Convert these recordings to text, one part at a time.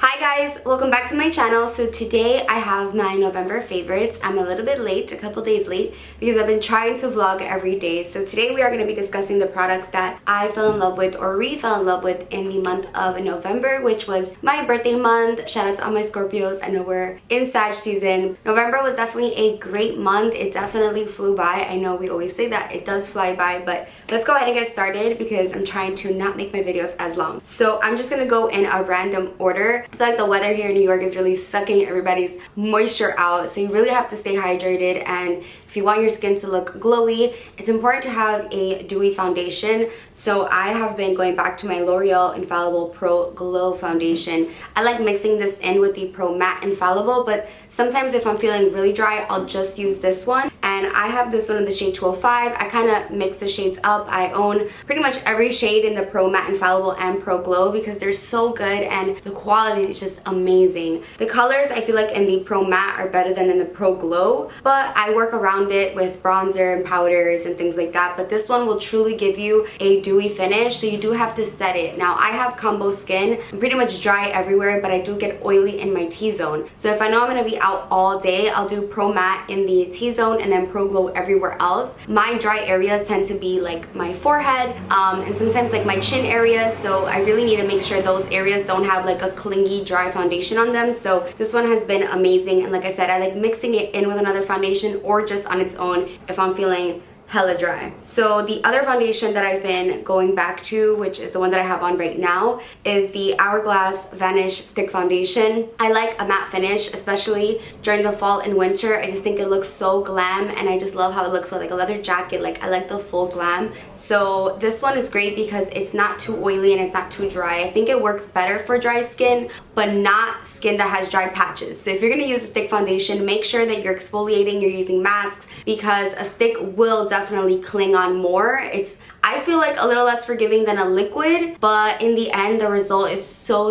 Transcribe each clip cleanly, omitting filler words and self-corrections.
Hi guys, welcome back to my channel. So today I have my November favorites. I'm a little bit late, a couple days late, because I've been trying to vlog every day. So today we are going to be discussing the products that I fell in love with or re-fell in love with in the month of November, which was my birthday month. Shout out to all my Scorpios. I know we're in Sag season. November was definitely a great month. It definitely flew by. I know we always say that it does fly by, but let's go ahead and get started because I'm trying to not make my videos as long. So I'm just going to go in a random order. I feel like the weather here in New York is really sucking everybody's moisture out, so you really have to stay hydrated, and if you want your skin to look glowy, it's important to have a dewy foundation. So I have been going back to my L'Oreal Infallible Pro Glow Foundation. I like mixing this in with the Pro Matte Infallible, but sometimes if I'm feeling really dry, I'll just use this one. And I have this one in the shade 205. I kind of mix the shades up. I own pretty much every shade in the Pro Matte Infallible and Pro Glow because they're so good and the quality is just amazing. The colors I feel like in the Pro Matte are better than in the Pro Glow, but I work around it with bronzer and powders and things like that. But this one will truly give you a dewy finish, so you do have to set it. Now I have combo skin. I'm pretty much dry everywhere, but I do get oily in my T-zone. So if I know I'm going to be out all day, I'll do Pro Matte in the T-zone and then Pro Glow everywhere else. My dry areas tend to be like my forehead and sometimes like my chin area, so I really need to make sure those areas don't have like a clingy dry foundation on them. So this one has been amazing, and like I said, I like mixing it in with another foundation or just on its own if I'm feeling hella dry. So the other foundation that I've been going back to, which is the one that I have on right now, is the Hourglass Vanish Stick Foundation. I like a matte finish, especially during the fall and winter. I just think it looks so glam, and I just love how it looks with like a leather jacket. Like I like the full glam. So this one is great because it's not too oily and it's not too dry. I think it works better for dry skin, but not skin that has dry patches. So if you're gonna use a stick foundation, make sure that you're exfoliating, you're using masks, because a stick will definitely cling on more. I feel like a little less forgiving than a liquid, but in the end the result is so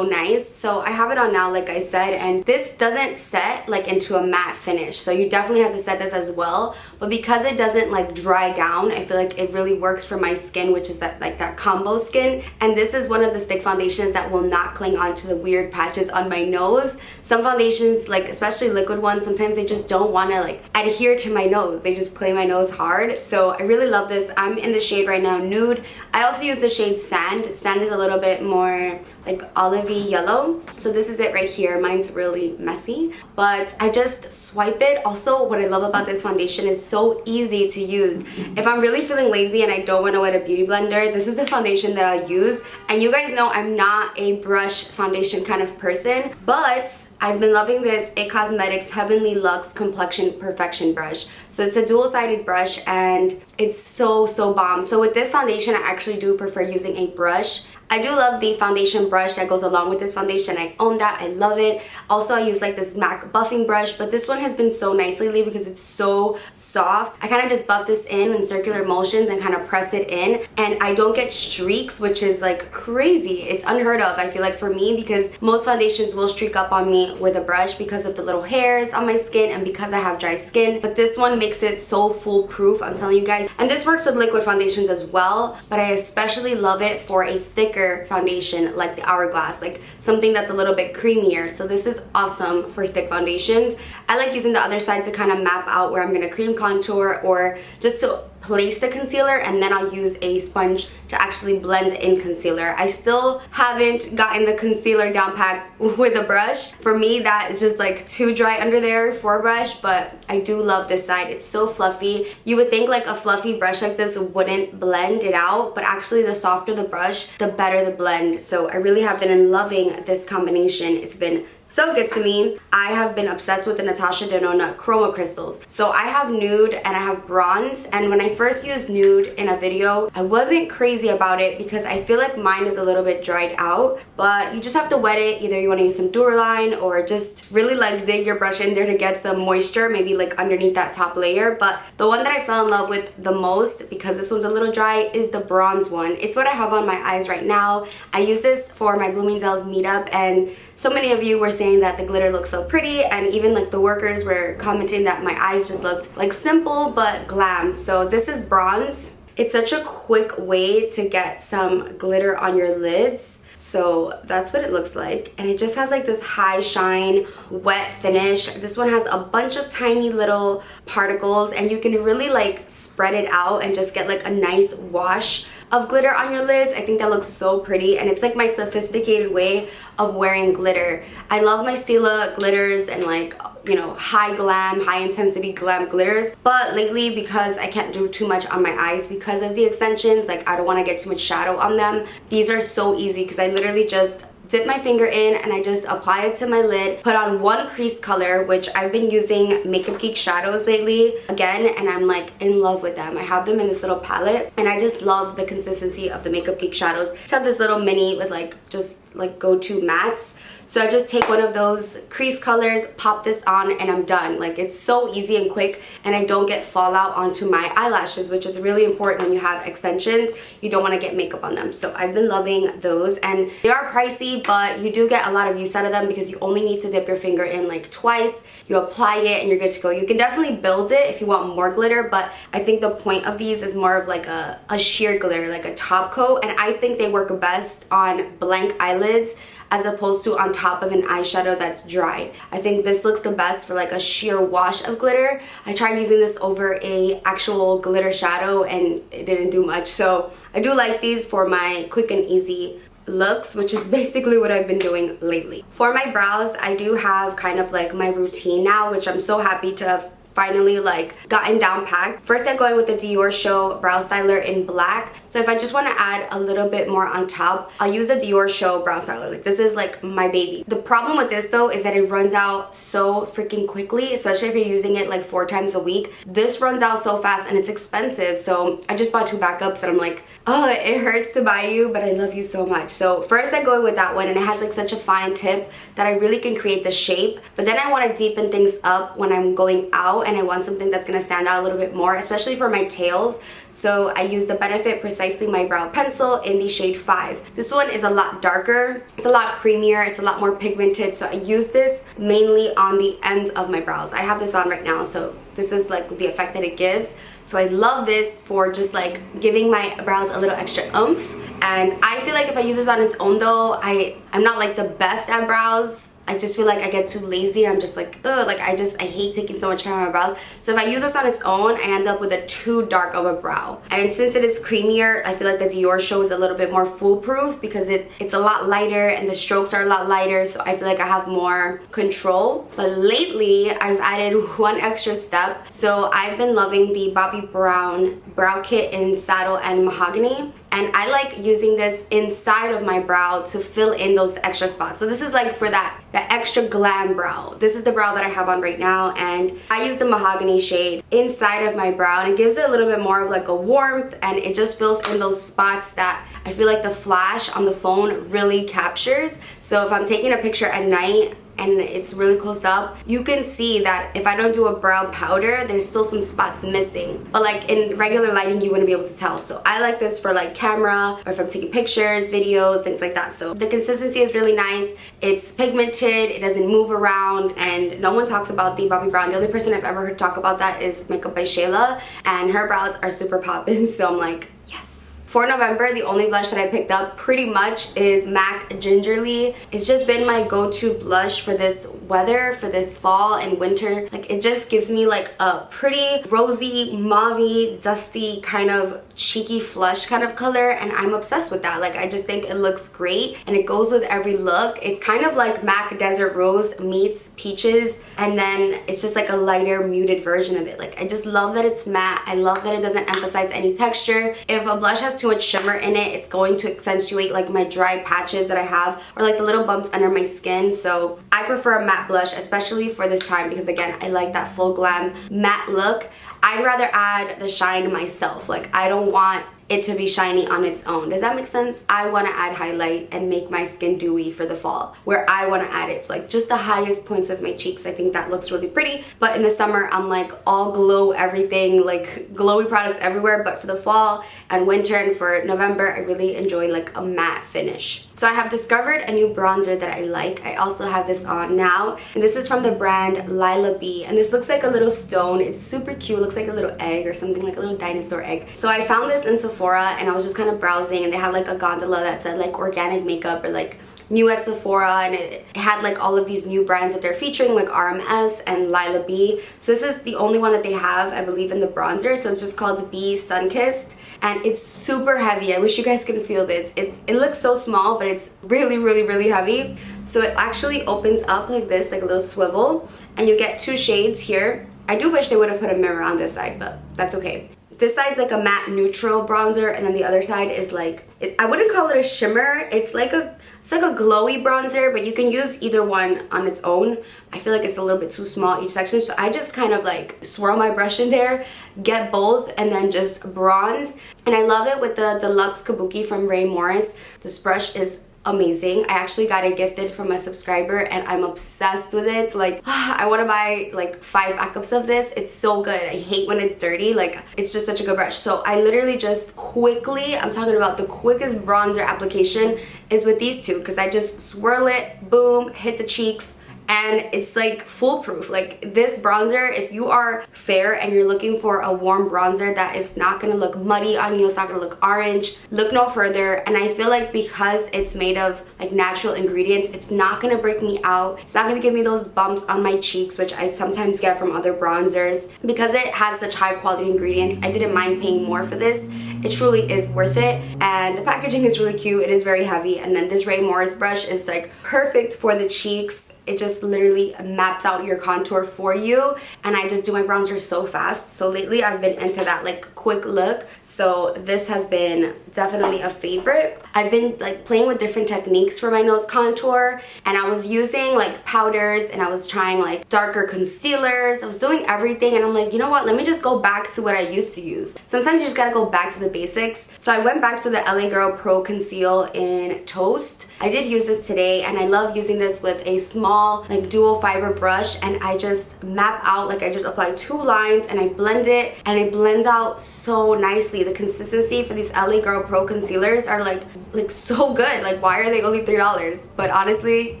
nice. So I have it on now, like I said, and this doesn't set like into a matte finish, so you definitely have to set this as well. But because it doesn't like dry down, I feel like it really works for my skin, which is that combo skin. And this is one of the stick foundations that will not cling onto the weird patches on my nose. Some foundations, like especially liquid ones, sometimes they just don't want to like adhere to my nose. They just play my nose hard. So I really love this. I'm in the shade right now, Nude. I also use the shade Sand. Sand is a little bit more like olivey yellow. So this is it right here. Mine's really messy, but I just swipe it. Also, what I love about this foundation is so easy to use. If I'm really feeling lazy and I don't want to wet a beauty blender, this is the foundation that I'll use. And you guys know I'm not a brush foundation kind of person, but I've been loving this It Cosmetics Heavenly Luxe Complexion Perfection brush. So it's a dual-sided brush and it's so bomb. So with this foundation, I actually do prefer using a brush. I do love the foundation brush that goes along with this foundation. I own that. I love it. Also, I use like this MAC buffing brush, but this one has been so nice lately because it's so soft. I kind of just buff this in circular motions and kind of press it in, and I don't get streaks, which is like crazy. It's unheard of, I feel like, for me, because most foundations will streak up on me with a brush because of the little hairs on my skin and because I have dry skin. But this one makes it so foolproof, I'm telling you guys. And this works with liquid foundations as well, but I especially love it for a thicker foundation like the Hourglass, like something that's a little bit creamier. So this is awesome for stick foundations. I like using the other side to kind of map out where I'm going to cream contour or just to place the concealer, and then I'll use a sponge to actually blend in concealer. I still haven't gotten the concealer down pat with a brush. For me, that is just like too dry under there for a brush, but I do love this side. It's so fluffy. You would think like a fluffy brush like this wouldn't blend it out, but actually the softer the brush, the better the blend. So I really have been loving this combination. It's been so good to me. I have been obsessed with the Natasha denona chroma crystals. So I have nude and I have bronze, and when I first used nude in a video, I wasn't crazy about it because I feel like mine is a little bit dried out, but you just have to wet it. Either you want to use some Durline or just really like dig your brush in there to get some moisture, maybe like underneath that top layer. But the one that I fell in love with the most, because this one's a little dry, is the bronze one. It's what I have on my eyes right now. I use this for my Bloomingdale's meetup, and so many of you were saying that the glitter looks so pretty, and even like the workers were commenting that my eyes just looked like simple but glam. So this is bronze. It's such a quick way to get some glitter on your lids. So that's what it looks like, and it just has like this high shine wet finish. This one has a bunch of tiny little particles, and you can really like spread it out and just get like a nice wash of glitter on your lids. I think that looks so pretty, and it's like my sophisticated way of wearing glitter. I love my Stila glitters and like, you know, high glam, high intensity glam glitters, but lately because I can't do too much on my eyes because of the extensions, like I don't want to get too much shadow on them, these are so easy because I literally just dip my finger in and I just apply it to my lid, put on one crease color, which I've been using Makeup Geek shadows lately again, and I'm like in love with them. I have them in this little palette, and I just love the consistency of the Makeup Geek shadows. Just have this little mini with like just like go-to mattes. So I just take one of those crease colors, pop this on, and I'm done. Like, it's so easy and quick, and I don't get fallout onto my eyelashes, which is really important when you have extensions. You don't want to get makeup on them. So I've been loving those, and they are pricey, but you do get a lot of use out of them because you only need to dip your finger in like twice. You apply it and you're good to go. You can definitely build it if you want more glitter, but I think the point of these is more of like a sheer glitter, like a top coat, and I think they work best on blank eyelids as opposed to on top of an eyeshadow that's dry. I think this looks the best for like a sheer wash of glitter. I tried using this over a actual glitter shadow and it didn't do much. So I do like these for my quick and easy looks, which is basically what I've been doing lately. For my brows, I do have kind of like my routine now, which I'm so happy to have finally like gotten down packed. First, I'm going with the Dior Show Brow Styler in black. So if I just want to add a little bit more on top, I'll use the Dior Show Brow Styler. Like, this is like my baby. The problem with this though is that it runs out so freaking quickly, especially if you're using it like 4 times a week. This runs out so fast and it's expensive. So I just bought 2 backups and I'm like, oh, it hurts to buy you, but I love you so much. So first I go with that one, and it has like such a fine tip that I really can create the shape. But then I want to deepen things up when I'm going out, and I want something that's going to stand out a little bit more, especially for my tails. So I use the Benefit Precisely My Brow Pencil in the shade 5. This one is a lot darker, it's a lot creamier, it's a lot more pigmented, so I use this mainly on the ends of my brows. I have this on right now, so this is like the effect that it gives. So I love this for just like giving my brows a little extra oomph. And I feel like if I use this on its own though, I'm not like the best at brows. I just feel like I get too lazy. I'm just like, ugh, like I hate taking so much time on my brows. So if I use this on its own, I end up with a too dark of a brow. And since it is creamier, I feel like the Dior Show is a little bit more foolproof because it's a lot lighter and the strokes are a lot lighter. So I feel like I have more control. But lately, I've added one extra step. So I've been loving the Bobbi Brown Brow Kit in Saddle and Mahogany. And I like using this inside of my brow to fill in those extra spots. So this is like for that extra glam brow. This is the brow that I have on right now, and I use the Mahogany shade inside of my brow, and it gives it a little bit more of like a warmth, and it just fills in those spots that I feel like the flash on the phone really captures. So if I'm taking a picture at night and it's really close up, you can see that if I don't do a brow powder, there's still some spots missing. But like in regular lighting, you wouldn't be able to tell. So I like this for like camera, or if I'm taking pictures, videos, things like that. So the consistency is really nice. It's pigmented, it doesn't move around, and no one talks about the Bobbi Brown. The only person I've ever heard talk about that is Makeup by Shayla, and her brows are super poppin', so I'm like, yes. For November, the only blush that I picked up pretty much is MAC Gingerly. It's just been my go-to blush for this weather, for this fall and winter. Like, it just gives me like a pretty rosy, mauve-y, dusty kind of cheeky flush kind of color, and I'm obsessed with that. Like, I just think it looks great and it goes with every look. It's kind of like MAC Desert Rose meets Peaches, and then it's just like a lighter muted version of it. Like, I just love that it's matte. I love that it doesn't emphasize any texture. If a blush has too much shimmer in it, it's going to accentuate like my dry patches that I have, or like the little bumps under my skin. So I prefer a matte blush, especially for this time, because again, I like that full glam matte look. I'd rather add the shine myself. Like, I don't want it to be shiny on its own. Does that make sense? I want to add highlight and make my skin dewy for the fall, where I want to add it. So like just the highest points of my cheeks, I think that looks really pretty. But in the summer, I'm like all glow everything, like glowy products everywhere. But for the fall and winter and for November, I really enjoy like a matte finish. So I have discovered a new bronzer that I like. I also have this on now, and this is from the brand Lilah, and this looks like a little stone. It's super cute, looks like a little egg or something, like a little dinosaur egg. So I found this in Sephora, and I was just kind of browsing, and they had like a gondola that said like organic makeup or like new at Sephora, and it had like all of these new brands that they're featuring, like RMS and Lilah. So this is the only one that they have, I believe, in the bronzer. So it's just called Be Sunkissed, and it's super heavy. I wish you guys can feel this. It looks so small, but it's really heavy. So it actually opens up like this, like a little swivel, and you get two shades here. I do wish they would have put a mirror on this side, but that's okay. This side's like a matte neutral bronzer, and then the other side is like, I wouldn't call it a shimmer. It's like a glowy bronzer, but you can use either one on its own. I feel like it's a little bit too small each section, so I just kind of like swirl my brush in there, get both, and then just bronze. And I love it with the Deluxe Kabuki from Rae Morris. This brush is amazing. I actually got it gifted from a subscriber, and I'm obsessed with it. Like, I want to buy like 5 backups of this. It's so good. I hate when it's dirty. Like, it's just such a good brush. So I literally just quickly, I'm talking about the quickest bronzer application is with these two, because I just swirl it, boom, hit the cheeks, and it's like foolproof. Like, this bronzer, if you are fair and you're looking for a warm bronzer that is not gonna look muddy on you, it's not gonna look orange, look no further. And I feel like because it's made of like natural ingredients, it's not gonna break me out. It's not gonna give me those bumps on my cheeks, which I sometimes get from other bronzers. Because it has such high quality ingredients, I didn't mind paying more for this. It truly is worth it, and the packaging is really cute. It is very heavy, and then this Rae Morris brush is like perfect for the cheeks. It just literally maps out your contour for you, and I just do my bronzer so fast. So lately I've been into that like quick look, so this has been definitely a favorite. I've been like playing with different techniques for my nose contour, and I was using like powders, and I was trying like darker concealers. I was doing everything, and I'm like, you know what, let me just go back to what I used to use. Sometimes you just gotta go back to the basics. So I went back to the LA Girl Pro Conceal in Toast. I did use this today, and I love using this with a small like dual fiber brush, and I just map out, like I just apply 2 lines and I blend it, and it blends out so nicely. The consistency for these LA Girl Pro concealers are like so good. Like, why are they only $3? But honestly,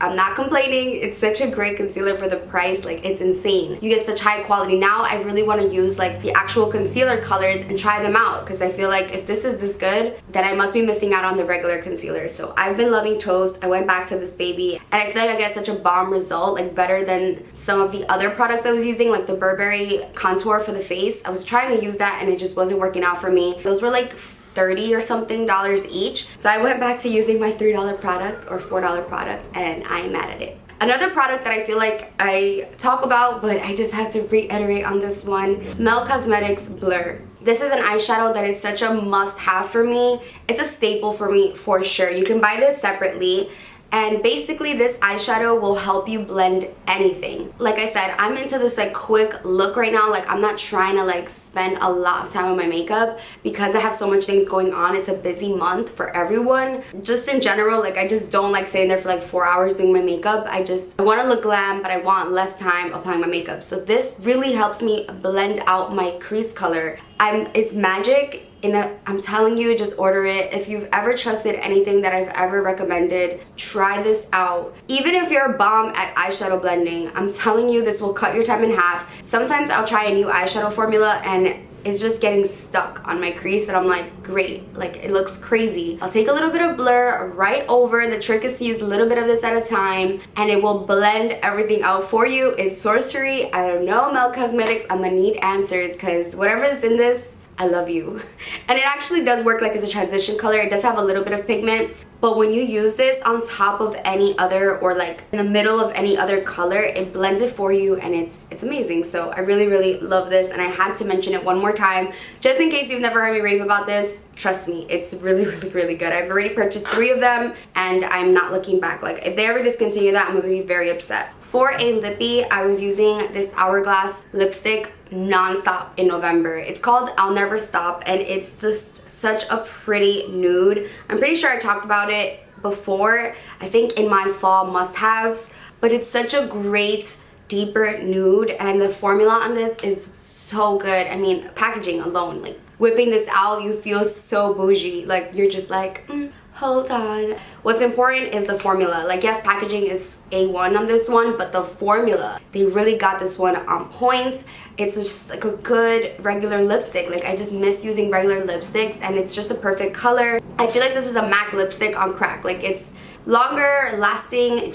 I'm not complaining. It's such a great concealer for the price. Like, it's insane. You get such high quality. Now I really want to use like the actual concealer colors and try them out, because I feel like if this is this good, then I must be missing out on the regular concealer. So I've been loving Toast. I went back to this baby, and I feel like I get such a bomb result, like better than some of the other products I was using, like the Blvgari contour for the face. I was trying to use that, and it just wasn't working out for me. Those were like $30 or something each. So I went back to using my $3 product or $4 product, and I'm mad at it. Another product that I feel like I talk about, but I just have to reiterate on this one, Mel Cosmetics Blur. This is an eyeshadow that is such a must-have for me. It's a staple for me for sure. You can buy this separately, and basically this eyeshadow will help you blend anything. Like I said, I'm into this like quick look right now. Like, I'm not trying to like spend a lot of time on my makeup because I have so much things going on. It's a busy month for everyone. Just in general, like I just don't like sitting there for like 4 hours doing my makeup. I want to look glam, but I want less time applying my makeup. So this really helps me blend out my crease color. It's magic. I'm telling you, just order it. If you've ever trusted anything that I've ever recommended, try this out. Even if you're a bomb at eyeshadow blending, I'm telling you, this will cut your time in half. Sometimes I'll try a new eyeshadow formula and it's just getting stuck on my crease, and I'm like, great, like it looks crazy. I'll take a little bit of blur right over. The trick is to use a little bit of this at a time, and it will blend everything out for you. It's sorcery. I don't know, Mel Cosmetics, I'm gonna need answers, because whatever is in this, I love you. And it actually does work like as a transition color. It does have a little bit of pigment, but when you use this on top of any other, or like in the middle of any other color, it blends it for you, and it's amazing. So I really love this, and I had to mention it one more time just in case you've never heard me rave about this. Trust me, it's really good. I've already purchased 3 of them, and I'm not looking back. Like, if they ever discontinue that, I'm gonna be very upset. For a lippy, I was using this Hourglass lipstick non-stop in November. It's called I'll Never Stop, and it's just such a pretty nude. I'm pretty sure I talked about it before, I think in my fall must-haves, but it's such a great deeper nude, and the formula on this is so good. I mean, packaging alone, like whipping this out, you feel so bougie. Like, you're just like, hold on. What's important is the formula. Like, yes, packaging is A1 on this one, but the formula, they really got this one on point. It's just like a good regular lipstick. Like, I just miss using regular lipsticks, and it's just a perfect color. I feel like this is a MAC lipstick on crack. Like, it's longer lasting,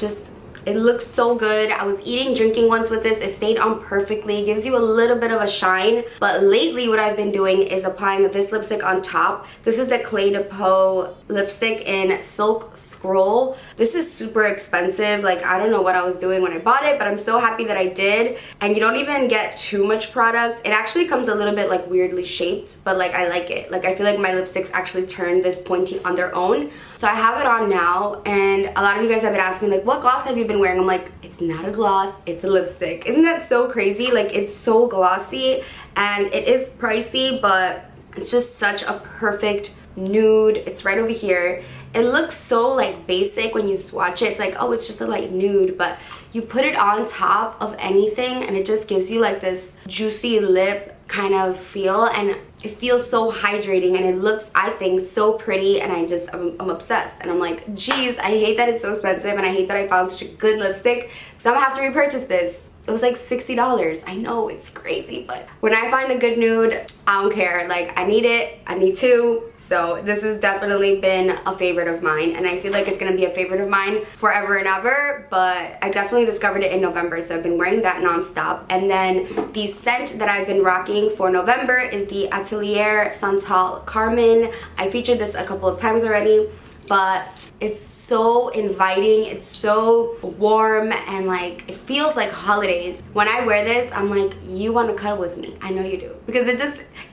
it looks so good. I was eating, drinking once with this. It stayed on perfectly. It gives you a little bit of a shine. But lately what I've been doing is applying this lipstick on top. This is the Clé de Peau lipstick in Silk Scroll. This is super expensive. Like, I don't know what I was doing when I bought it, but I'm so happy that I did. And you don't even get too much product. It actually comes a little bit like weirdly shaped, but like I like it. Like, I feel like my lipsticks actually turn this pointy on their own. So I have it on now, and a lot of you guys have been asking like, what gloss have you been wearing? I'm like, it's not a gloss, it's a lipstick. Isn't that so crazy? Like, it's so glossy and it is pricey, but it's just such a perfect nude. It's right over here. It looks so like basic when you swatch it. It's like, oh, it's just a light nude, but you put it on top of anything and it just gives you like this juicy lip kind of feel, and it feels so hydrating, and it looks, I think, so pretty, and I'm obsessed. And I'm like, geez, I hate that it's so expensive, and I hate that I found such a good lipstick, so I'm gonna have to repurchase this. It was like $60. I know, it's crazy, but when I find a good nude, I don't care. Like, I need it, I need two. So this has definitely been a favorite of mine, and I feel like it's gonna be a favorite of mine forever and ever, but I definitely discovered it in November, so I've been wearing that nonstop. And then the scent that I've been rocking for November is the Atelier Santal Carmin. I featured this a couple of times already, but it's so inviting, it's so warm, and like, it feels like holidays. When I wear this, I'm like, you want to cuddle with me. I know you do. Because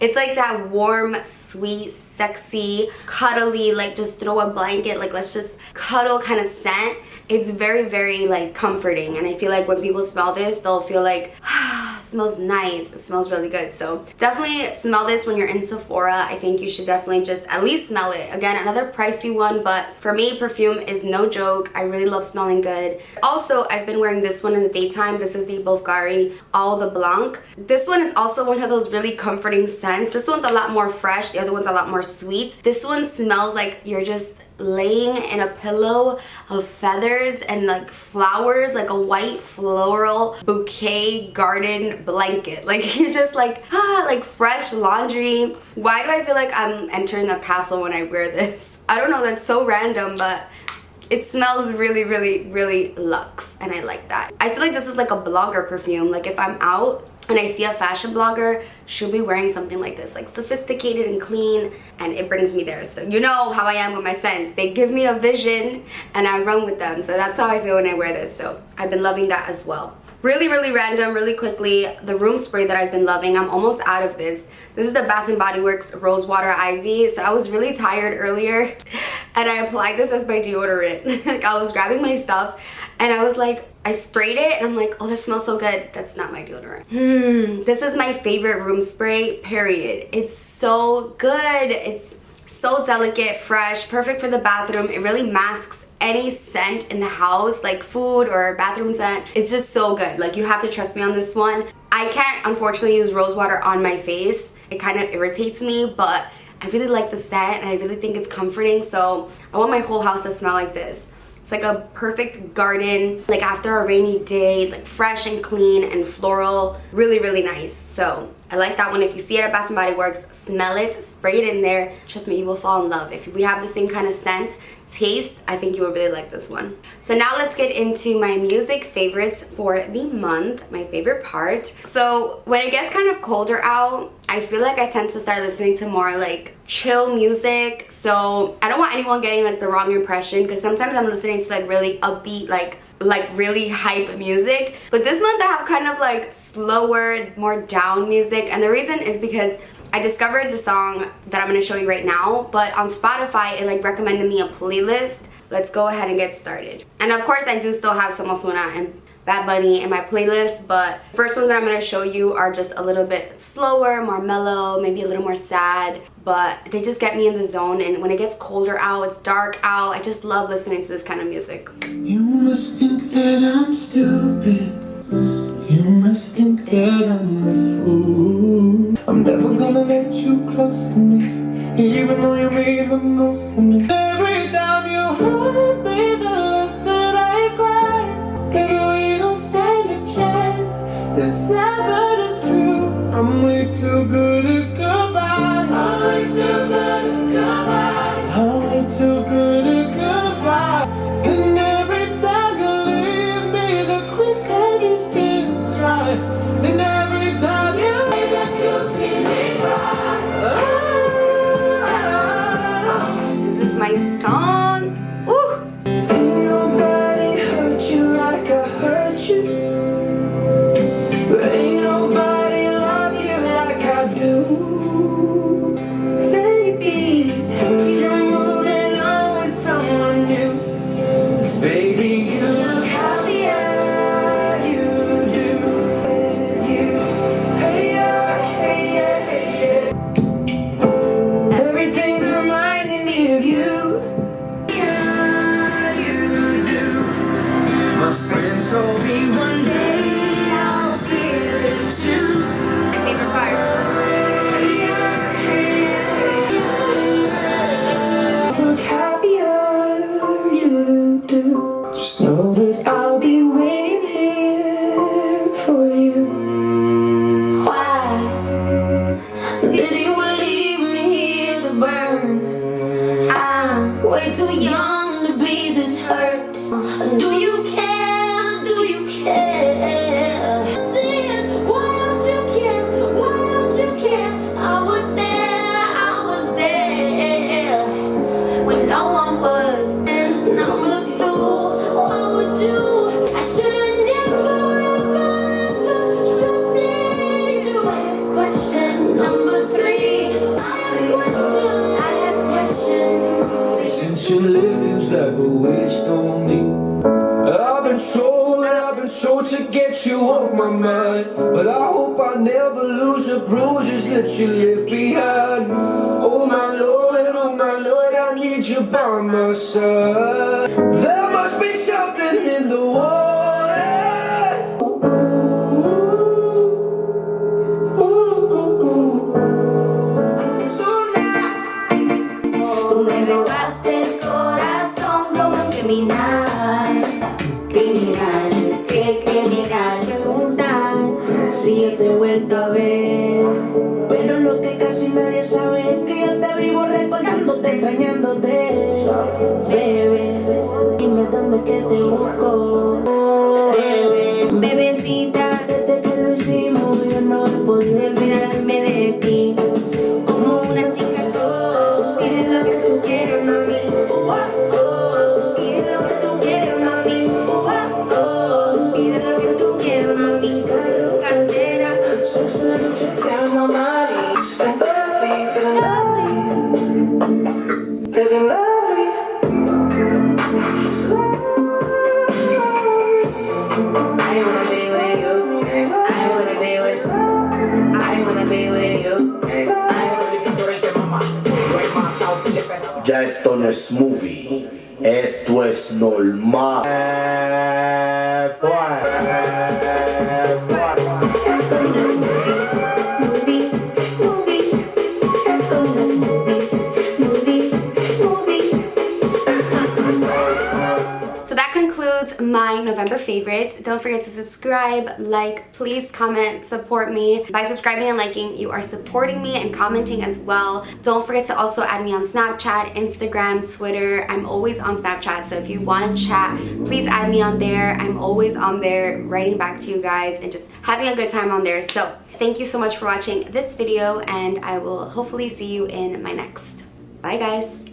it's like that warm, sweet, sexy, cuddly, like just throw a blanket, like let's just cuddle kind of scent. It's very, very like comforting, and I feel like when people smell this, they'll feel like, ah, it smells nice, it smells really good. So definitely smell this when you're in Sephora. I think you should definitely just at least smell it. Again, another pricey one, but for me, perfume is no joke. I really love smelling good. Also, I've been wearing this one in the daytime. This is the Blvgari All the Blanc. This one is also one of those really comforting scents. This one's a lot more fresh, the other one's a lot more sweet. This one smells like you're just laying in a pillow of feathers and like flowers, like a white floral bouquet garden blanket. Like, you're just like, ah, like fresh laundry. Why do I feel like I'm entering a castle when I wear this? I don't know, that's so random, but it smells really, really, really luxe, and I like that. I feel like this is like a blogger perfume. Like, if I'm out and I see a fashion blogger, she'll be wearing something like this, like sophisticated and clean, and it brings me there. So you know how I am with my scents. They give me a vision and I run with them. So that's how I feel when I wear this. So I've been loving that as well. Really, really random, really quickly, the room spray that I've been loving. I'm almost out of this. This is the Bath & Body Works Rose Water Ivy. So I was really tired earlier and I applied this as my deodorant. Like, I was grabbing my stuff and I was like, I sprayed it and I'm like, oh, that smells so good. That's not my deodorant. This is my favorite room spray, period. It's so good. It's so delicate, fresh, perfect for the bathroom. It really masks any scent in the house, like food or bathroom scent. It's just so good. Like, you have to trust me on this one. I can't unfortunately use rose water on my face. It kind of irritates me, but I really like the scent and I really think it's comforting. So I want my whole house to smell like this. It's like a perfect garden, like after a rainy day, like fresh and clean and floral. Really, really nice. So I like that one. If you see it at Bath & Body Works, smell it, spray it in there. Trust me, you will fall in love. If we have the same kind of scent, taste, I think you will really like this one. So now let's get into my music favorites for the month, my favorite part. So when it gets kind of colder out, I feel like I tend to start listening to more like chill music. So I don't want anyone getting like the wrong impression, because sometimes I'm listening to like really upbeat, like really hype music, but this month I have kind of like slower, more down music, and the reason is because I discovered the song that I'm going to show you right now, but on Spotify it like recommended me a playlist. Let's go ahead and get started. And of course I do still have some Ozuna and Bad Bunny in my playlist, but the first ones that I'm going to show you are just a little bit slower, more mellow, maybe a little more sad, but they just get me in the zone. And when it gets colder out, it's dark out, I just love listening to this kind of music. You must think that I'm stupid. You must think that I'm a fool. I'm never gonna let you close to me, even though you made the most of me. Every time one day I'll feel it too. My favorite part. Look happier you do. Just know that I'll be waiting here for you. Why did you leave me here to burn? I'm way too young to be this hurt. Do you care? Do you care? Sis, why don't you care? Why don't you care? I was there when no one was. Number two, what would you? I should've never, ever trusted you. I have questions. Number three, I have questions. Since you left, things like a waste on me. I've been told to get you off my mind, but I hope I never lose the bruises that you left behind. Oh my Lord, I need you by my side. There must be something in the water. So now, tú me robaste el corazón como un criminal. Criminal, qué criminal. Preguntan si yo te he vuelto a ver. Pero lo que casi nadie sabe es que yo te vivo recordándote, extrañándote. Bebe, dime dónde es que te busco. Bebe, bebecita, desde que lo hicimos yo no he podido olvidarme de ti. Como una cicatriz. Pide lo que tú quieras, mami. Pide lo que tú quieras, mami. Pide lo que tú quieras, mami. Cartera. Sexo de noche, there's no money. Spend early, feeling lovely. Living lovely. I wanna be with you. I wanna be with you. I wanna be with you. Ya esto no es movie, esto es normal. So that concludes my November favorites. Don't forget to subscribe, like, please comment, support me. By subscribing and liking, you are supporting me, and commenting as well. Don't forget to also add me on Snapchat, Instagram, Twitter. I'm always on Snapchat, so if you want to chat, please add me on there. I'm always on there writing back to you guys and just having a good time on there. So thank you so much for watching this video, and I will hopefully see you in my next. Bye guys.